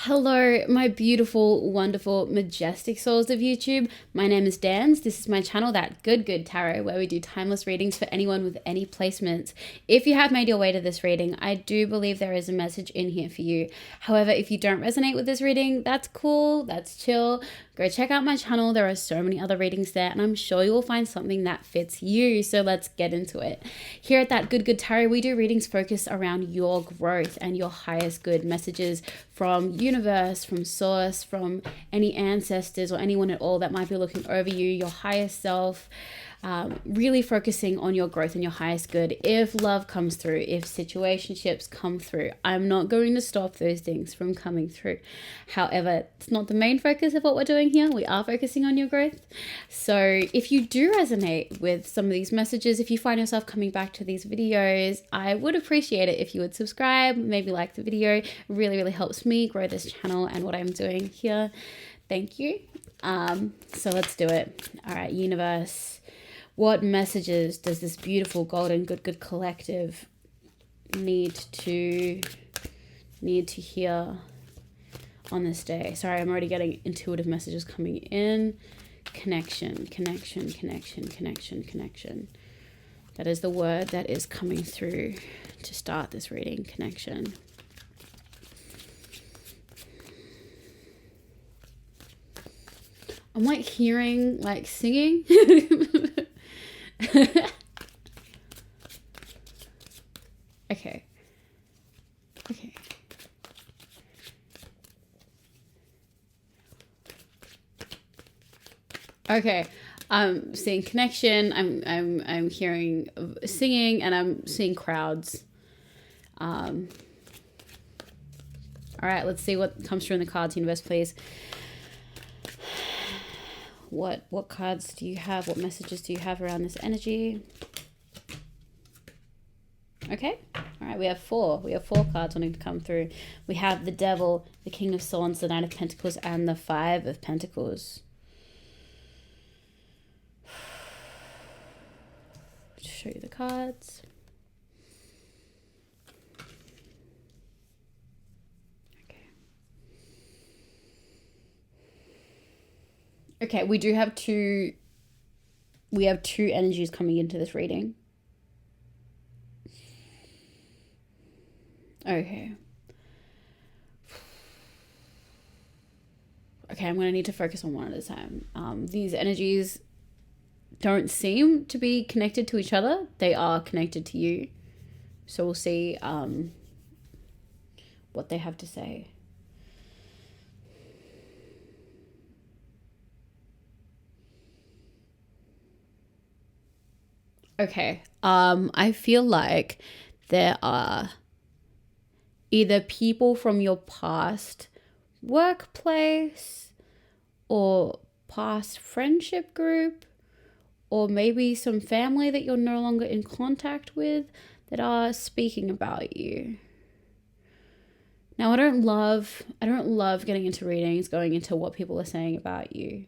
Hello, my beautiful, wonderful, majestic souls of YouTube. My name is Dans. This is my channel, That Good Tarot, where we do timeless readings for anyone with any placements. If you have made your way to this reading, I do believe there is a message in here for you. However, if you don't resonate with this reading, that's cool, that's chill. Go check out my channel. There are so many other readings there, and I'm sure you will find something that fits you. So let's get into it. Here at That Good Tarot, we do readings focused around your growth and your highest good messages from universe, from source, from any ancestors or anyone at all that might be looking over you, your highest self. Really focusing on your growth and your highest good. If love comes through, if situationships come through, I'm not going to stop those things from coming through. However, it's not the main focus of what we're doing here. We are focusing on your growth. So if you do resonate with some of these messages, if you find yourself coming back to these videos, I would appreciate it if you would subscribe, maybe like the video. It really, really helps me grow this channel and what I'm doing here. Thank you. So let's do it. All right, universe. What messages does this beautiful golden good collective need to hear on this day? Sorry, I'm already getting intuitive messages coming in. Connection. That is the word that is coming through to start this reading. Connection. I'm like hearing like singing. Okay. Okay. I'm seeing connection. I'm hearing singing, and I'm seeing crowds. All right, let's see what comes through in the cards, universe, please. What cards do you have? What messages do you have around this energy? Okay. All right, we have four. We have four cards wanting to come through. We have the Devil, the King of Swords, the Knight of Pentacles, and the Five of Pentacles. Just show you the cards. Okay, we do have two energies coming into this reading. Okay. Okay, I'm going to need to focus on one at a time. These energies don't seem to be connected to each other. They are connected to you. So we'll see what they have to say. Okay, I feel like there are either people from your past workplace or past friendship group, or maybe some family that you're no longer in contact with that are speaking about you. Now, I don't love getting into readings, going into what people are saying about you.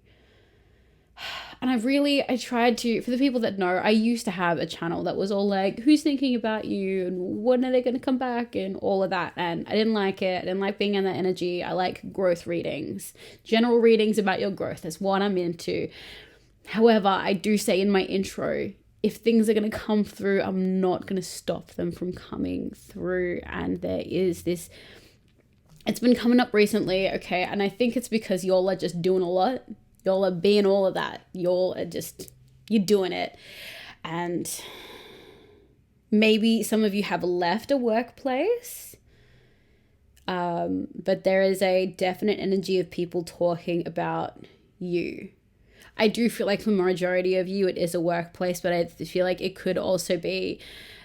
And I tried to, for the people that know, I used to have a channel that was all like, who's thinking about you and when are they going to come back and all of that. And I didn't like it. I didn't like being in that energy. I like growth readings, general readings about your growth. That's what I'm into. However, I do say in my intro, if things are going to come through, I'm not going to stop them from coming through. And there is this, it's been coming up recently, okay? And I think it's because y'all are just doing a lot. Y'all are being all of that. Y'all are just, you're doing it. And maybe some of you have left a workplace. But there is a definite energy of people talking about you. I do feel like for the majority of you, it is a workplace, but I feel like it could also be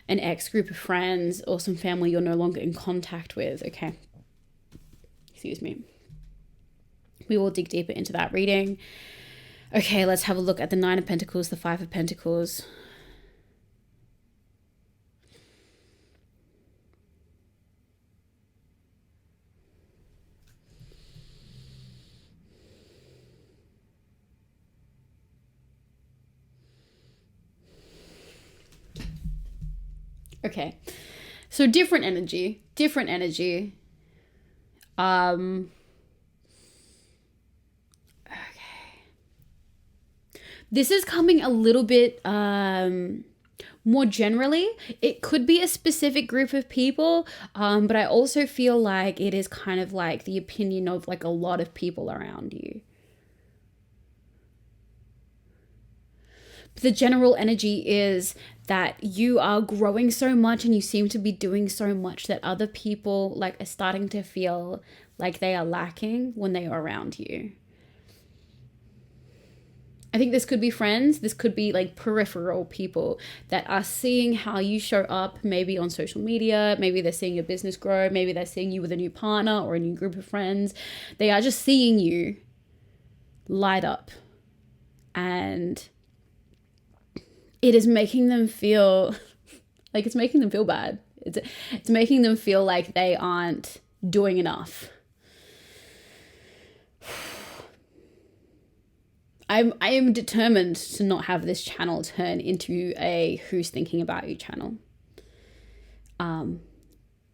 an ex-group of friends or some family you're no longer in contact with. Okay. Excuse me. We will dig deeper into that reading. Okay, let's have a look at the Nine of Pentacles, the Five of Pentacles. Okay, so different energy. Okay. This is coming a little bit more generally. It could be a specific group of people, but I also feel like it is kind of like the opinion of like a lot of people around you. The general energy is that you are growing so much and you seem to be doing so much that other people like are starting to feel like they are lacking when they are around you. I think this could be friends. This could be like peripheral people that are seeing how you show up, maybe on social media. Maybe they're seeing your business grow. Maybe they're seeing you with a new partner or a new group of friends. They are just seeing you light up. And it is making them feel like it's making them feel bad. It's making them feel like they aren't doing enough. I am determined to not have this channel turn into a who's thinking about you channel.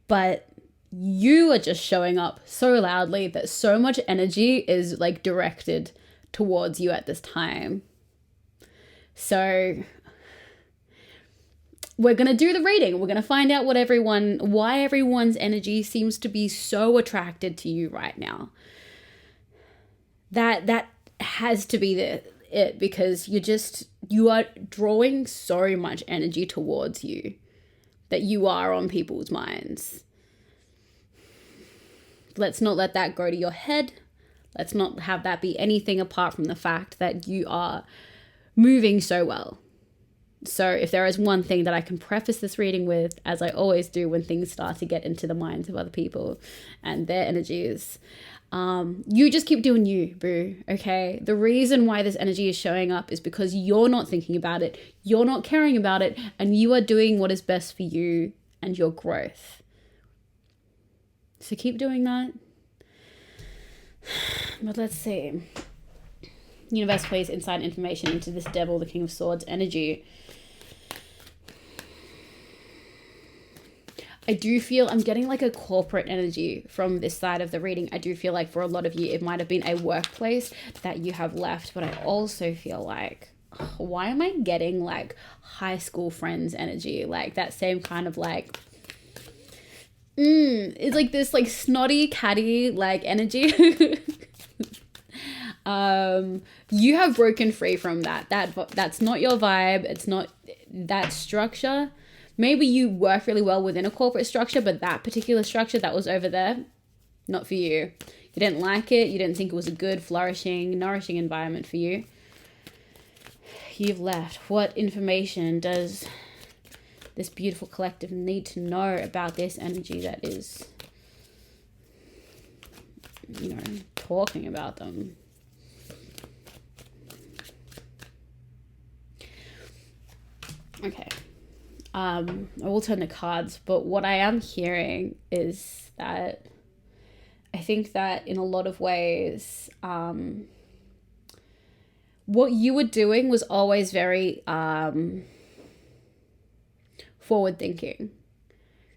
But you are just showing up so loudly that so much energy is like directed towards you at this time. So we're going to do the reading. We're going to find out why everyone's energy seems to be so attracted to you right now. That has to be it, because you are drawing so much energy towards you that you are on people's minds. Let's not let that go to your head. Let's not have that be anything apart from the fact that you are moving so well. So if there is one thing that I can preface this reading with, as I always do when things start to get into the minds of other people and their energies, you just keep doing you, boo, okay? The reason why this energy is showing up is because you're not thinking about it, you're not caring about it, and you are doing what is best for you and your growth. So keep doing that. But let's see. Universe, please, insight information into this Devil, the King of Swords energy. I do feel I'm getting like a corporate energy from this side of the reading. I do feel like for a lot of you, it might have been a workplace that you have left, but I also feel like, why am I getting like high school friends energy? Like that same kind of like, it's like this like snotty, catty like energy. You have broken free from that. That's not your vibe. It's not that structure. Maybe you work really well within a corporate structure, but that particular structure that was over there, not for you. You didn't like it. You didn't think it was a good, flourishing, nourishing environment for you. You've left. What information does this beautiful collective need to know about this energy that is, talking about them? Okay. I will turn the cards, but what I am hearing is that I think that in a lot of ways, what you were doing was always very forward thinking.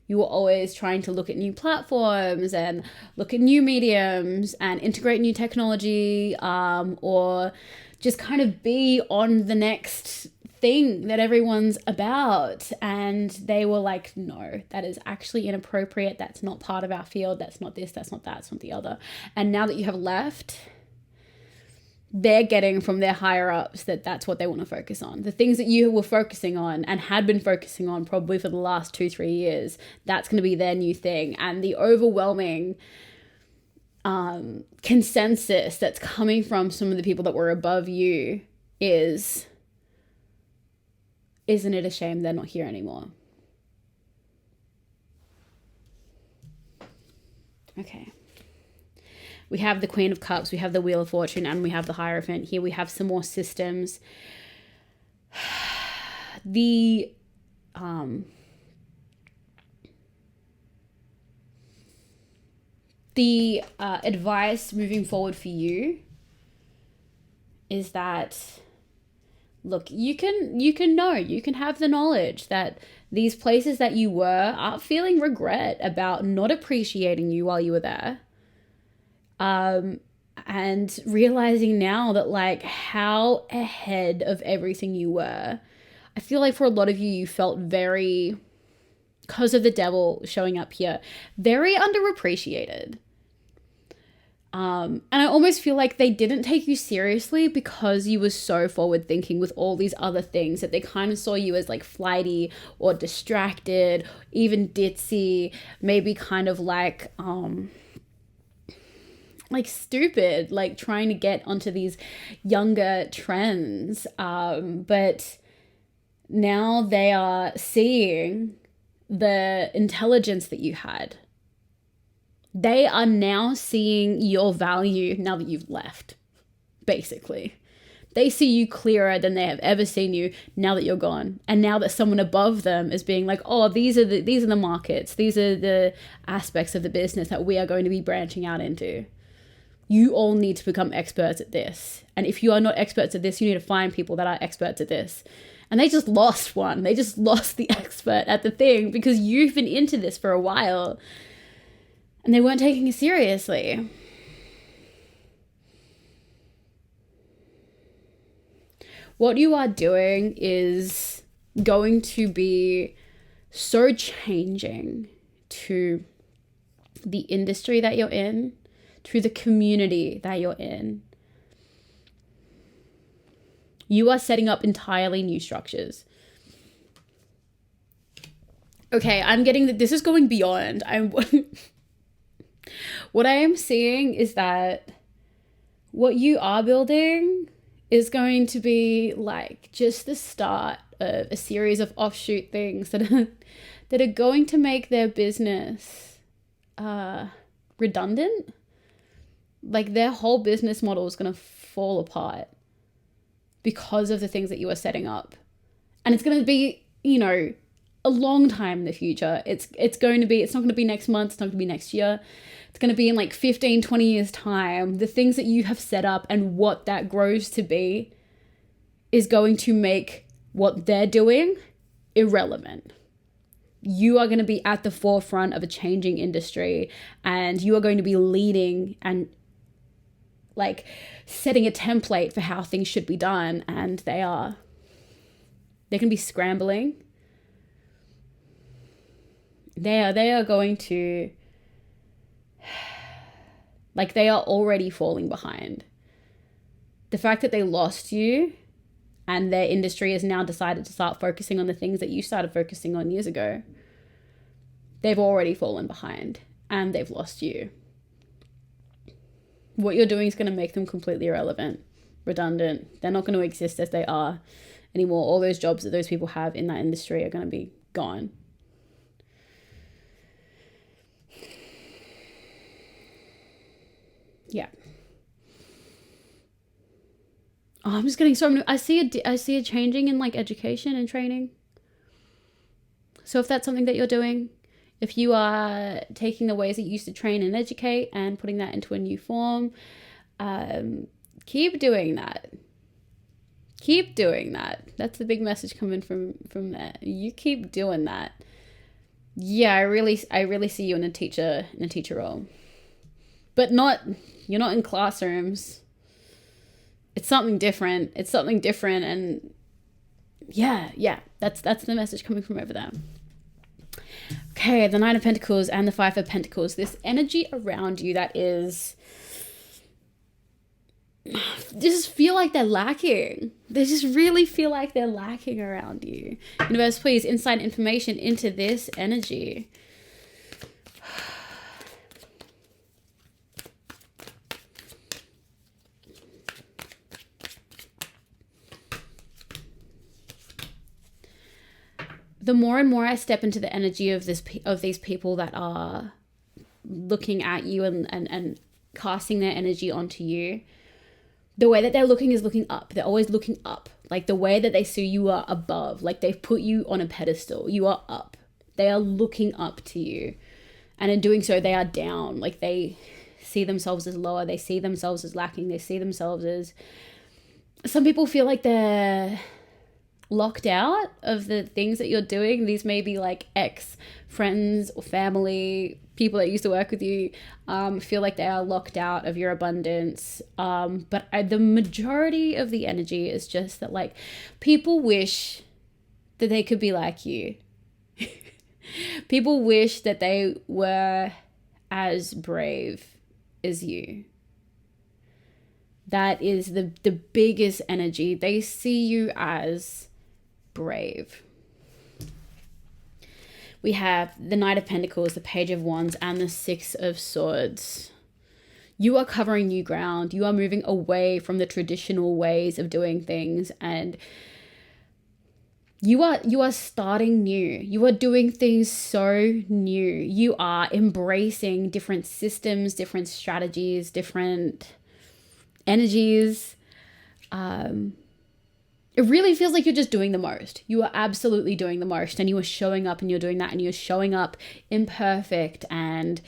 You were always trying to look at new platforms and look at new mediums and integrate new technology, or just kind of be on the next thing that everyone's about. And they were like, no, that is actually inappropriate. That's not part of our field. That's not this, that's not that, it's not the other. And now that you have left, they're getting from their higher ups that that's what they want to focus on. The things that you were focusing on and had been focusing on probably for the last 2-3 years, that's going to be their new thing. And the overwhelming consensus that's coming from some of the people that were above you is, isn't it a shame they're not here anymore? Okay. We have the Queen of Cups, we have the Wheel of Fortune, and we have the Hierophant. Here we have some more systems. The advice moving forward for you is that, look, you can have the knowledge that these places that you were are feeling regret about not appreciating you while you were there. And realizing now that like how ahead of everything you were. I feel like for a lot of you, you felt very, because of the devil showing up here, very underappreciated. And I almost feel like they didn't take you seriously because you were so forward thinking with all these other things, that they kind of saw you as like flighty or distracted, even ditzy, maybe kind of like stupid, like trying to get onto these younger trends. But now they are seeing the intelligence that you had. They are now seeing your value now that you've left, basically. They see you clearer than they have ever seen you now that you're gone. And now that someone above them is being like, oh, these are the markets, these are the aspects of the business that we are going to be branching out into. You all need to become experts at this. And if you are not experts at this, you need to find people that are experts at this. And they just lost one. They just lost the expert at the thing because you've been into this for a while and they weren't taking it seriously. What you are doing is going to be so changing to the industry that you're in, to the community that you're in. You are setting up entirely new structures. Okay, I'm getting that this is going beyond. What I am seeing is that what you are building is going to be like just the start of a series of offshoot things that are going to make their business redundant. Like their whole business model is going to fall apart because of the things that you are setting up. And it's going to be, a long time in the future. It's not going to be next month. It's not going to be next year. It's going to be in like 15, 20 years time. The things that you have set up and what that grows to be is going to make what they're doing irrelevant. You are going to be at the forefront of a changing industry and you are going to be leading and like setting a template for how things should be done. And they can be scrambling. They are going to, like they are already falling behind. The fact that they lost you and their industry has now decided to start focusing on the things that you started focusing on years ago, they've already fallen behind and they've lost you. What you're doing is going to make them completely irrelevant, redundant. They're not going to exist as they are anymore. All those jobs that those people have in that industry are going to be gone. Yeah. Oh, I'm just getting so many. I see a changing in like education and training. So if that's something that you're doing, if you are taking the ways that you used to train and educate and putting that into a new form, keep doing that. Keep doing that. That's the big message coming from there. You keep doing that. Yeah, I really see you in a teacher role. But you're not in classrooms. It's something different. And yeah, that's the message coming from over there. Okay, the Nine of Pentacles and the Five of Pentacles. This energy around you that is just feel like they're lacking. They just really feel like they're lacking around you. Universe, please, insight information into this energy. The more and more I step into the energy of these people that are looking at you and casting their energy onto you, the way that they're looking is looking up. They're always looking up. Like the way that they see you are above. Like they've put you on a pedestal. You are up. They are looking up to you. And in doing so, they are down. Like they see themselves as lower. They see themselves as lacking. They see themselves as... Some people feel like they're locked out of the things that you're doing. These may be like ex friends or family, people that used to work with you, feel like they are locked out of your abundance. But the majority of the energy is just that like people wish that they could be like you. People wish that they were as brave as you. That is the biggest energy. They see you as brave. We have the Knight of Pentacles, the Page of Wands, and the Six of Swords. You are covering new ground. You are moving away from the traditional ways of doing things, and you are starting new. You are doing things so new. You are embracing different systems, different strategies, different energies. It really feels like you're just doing the most. You are absolutely doing the most, and you are showing up and you're doing that, and you're showing up imperfect, and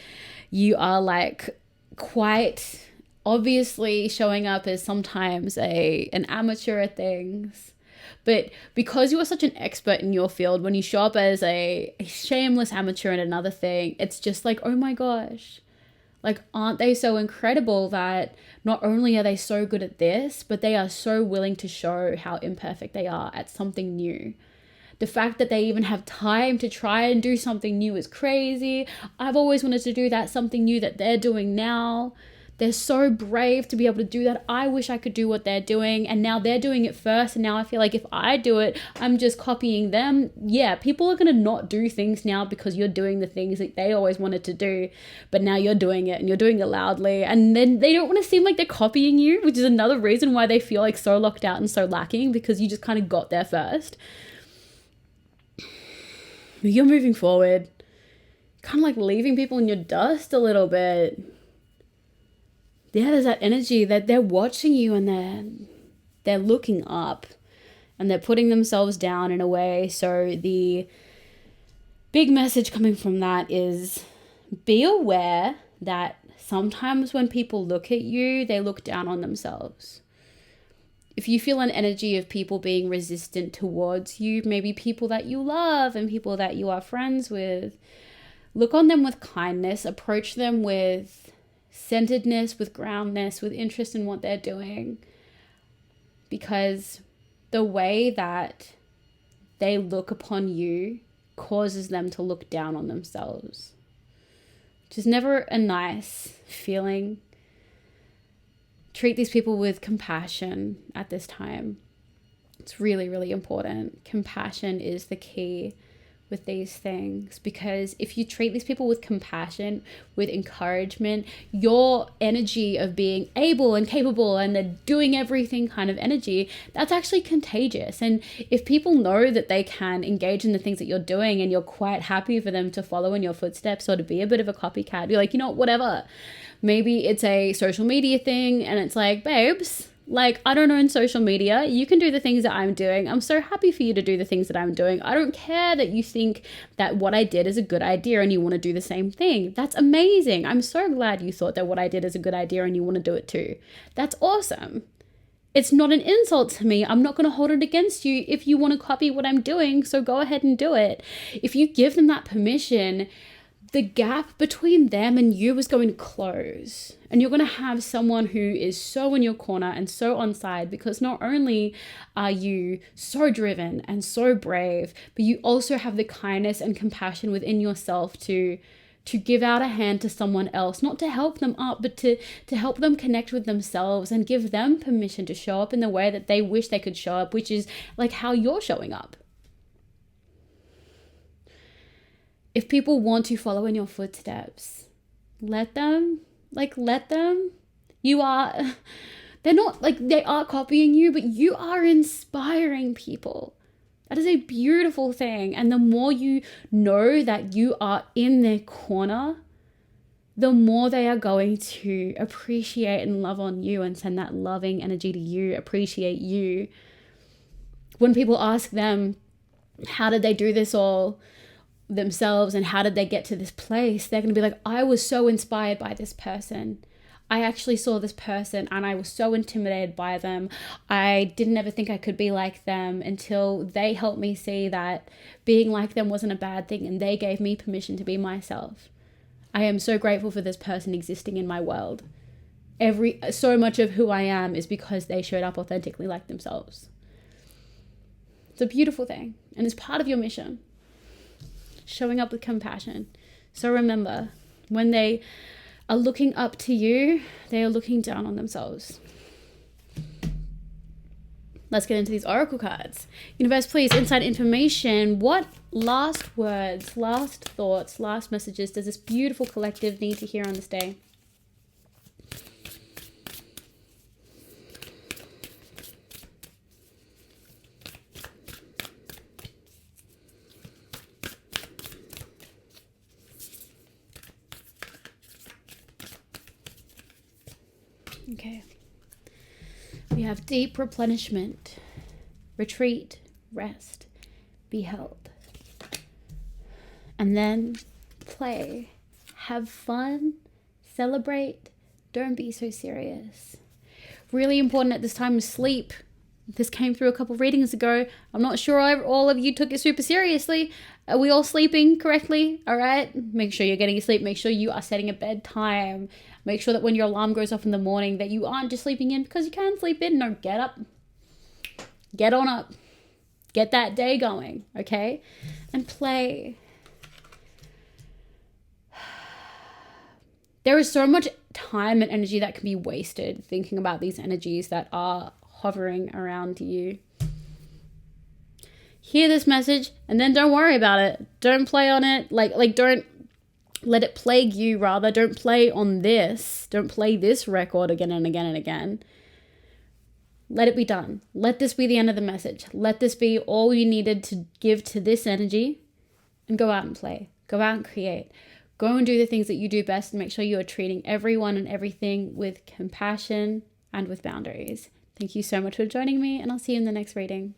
you are like quite obviously showing up as sometimes an amateur at things. But because you are such an expert in your field, when you show up as a shameless amateur in another thing, it's just like, oh my gosh, like, aren't they so incredible that not only are they so good at this, but they are so willing to show how imperfect they are at something new. The fact that they even have time to try and do something new is crazy. I've always wanted to do that, something new that they're doing now. They're so brave to be able to do that. I wish I could do what they're doing, and now they're doing it first, and now I feel like if I do it, I'm just copying them. Yeah, people are going to not do things now because you're doing the things that they always wanted to do, but now you're doing it, and you're doing it loudly, and then they don't want to seem like they're copying you, which is another reason why they feel like so locked out and so lacking, because you just kind of got there first. You're moving forward, kind of like leaving people in your dust a little bit. Yeah, there's that energy that they're watching you, and they're looking up, and they're putting themselves down in a way. So the big message coming from that is be aware that sometimes when people look at you, they look down on themselves. If you feel an energy of people being resistant towards you, maybe people that you love and people that you are friends with, look on them with kindness, approach them with centeredness, with groundness, with interest in what they're doing, because the way that they look upon you causes them to look down on themselves, which is never a nice feeling. Treat these people with compassion at this time. It's really, really important. Compassion is the key with these things, because if you treat these people with compassion, with encouragement, your energy of being able and capable and the doing everything kind of energy, that's actually contagious. And if people know that they can engage in the things that you're doing, and you're quite happy for them to follow in your footsteps or to be a bit of a copycat, you're like, you know, whatever. Maybe it's a social media thing, and it's like, babes, like, I don't own social media. You can do the things that I'm doing. I'm so happy for you to do the things that I'm doing. I don't care that you think that what I did is a good idea and you want to do the same thing. That's amazing. I'm so glad you thought that what I did is a good idea and you want to do it too. That's awesome. It's not an insult to me. I'm not going to hold it against you if you want to copy what I'm doing. So go ahead and do it. If you give them that permission, the gap between them and you is going to close, and you're going to have someone who is so in your corner and so on side, because not only are you so driven and so brave, but you also have the kindness and compassion within yourself to give out a hand to someone else, not to help them up, but to help them connect with themselves and give them permission to show up in the way that they wish they could show up, which is like how you're showing up. If people want to follow in your footsteps, let them. They're not like they are copying you, but you are inspiring people. That is a beautiful thing. And the more you know that you are in their corner, the more they are going to appreciate and love on you and send that loving energy to you, appreciate you. When people ask them, how did they do this all themselves and how did they get to this place, they're going to be like, I was so inspired by this person. I actually saw this person and I was so intimidated by them. I didn't ever think I could be like them until they helped me see that being like them wasn't a bad thing, and they gave me permission to be myself. I am so grateful for this person existing in my world. So much of who I am is because they showed up authentically like themselves. It's a beautiful thing, and it's part of your mission. Showing up with compassion. So remember, when they are looking up to you, they are looking down on themselves. Let's get into these oracle cards. Universe, please, inside information. What last words, last thoughts, last messages does this beautiful collective need to hear on this day? Okay. We have deep replenishment, retreat, rest, be held. And then play, have fun, celebrate, don't be so serious. Really important at this time is sleep. This came through a couple of readings ago. I'm not sure all of you took it super seriously. Are we all sleeping correctly? All right. Make sure you're getting your sleep. Make sure you are setting a bedtime. Make sure that when your alarm goes off in the morning that you aren't just sleeping in because you can sleep in. No, get up. Get on up. Get that day going, okay? And play. There is so much time and energy that can be wasted thinking about these energies that are hovering around you. Hear this message and then don't worry about it. Don't play on it. Like don't let it plague you, rather. Don't play on this. Don't play this record again and again and again. Let it be done. Let this be the end of the message. Let this be all you needed to give to this energy, and go out and play. Go out and create. Go and do the things that you do best, and make sure you are treating everyone and everything with compassion and with boundaries. Thank you so much for joining me, and I'll see you in the next reading.